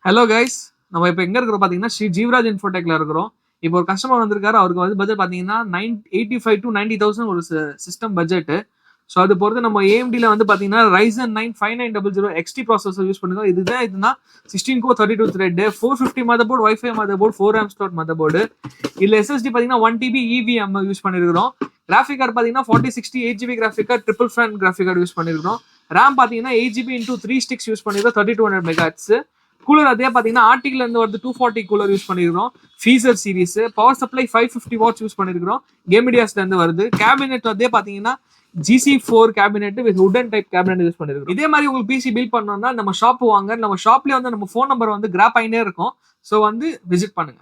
Hello guys, நம்ம இப்போ எங்க இருக்கிறோம் பாத்தீங்கன்னா ஸ்ரீ ஜீவராஜ் இன்ஃபோடெக்ல இருக்கிறோம். இப்போ ஒரு கஸ்டமர் வந்திருக்காரு. அவருக்கு வந்து பட்ஜெட் பாத்தீங்கன்னா 85 to 90,000 ஒரு சிஸ்டம் பட்ஜெட். ஸோ அது பொறுத்து நம்ம ஏஎம்டில வந்து பாத்தீங்கன்னா Ryzen 9 5900 XT ப்ராசஸர் யூஸ் பண்ணுங்க. இதுனா 16 core 32 thread 450 mother board, wifi mother board, 4 RAM slot mother board. இதுல எஸ்எஸ்டி பாத்தீங்கன்னா 1 TB EVM யூஸ் பண்ணிருக்கிறோம். கிராஃபிக் கார்டு பாத்தீங்கன்னா 4060 8GB graphic card, triple fan graphic card use பண்ணிருக்கிறோம். RAM பாத்தீங்கன்னா 8GB into 3 sticks யூஸ் பண்ணிருக்கோம், 3200 megahertz. Cooler அதே பாத்தீங்கன்னா article இருந்து வருது 240 கூலர் யூஸ் பண்ணிருக்கோம். ஃபீசர் series power supply 550 watts use பண்ணிருக்கோம். கேமிடியாஸ்ல இருந்து வருது. கேபினெட் அதே பாத்தீங்கன்னா GC4 cabinet with wooden type cabinet use பண்ணிருக்கோம். இதே மாதிரி உங்களுக்கு பிசி பில்ட் பண்ணணும்னா நம்ம ஷாப் வாங்க. நம்ம ஷாப்லயே வந்து நம்ம ஃபோன் நம்பர் வந்து கிராப் ஆயினே இருக்கும். ஸோ வந்து விசிட் பண்ணுங்க.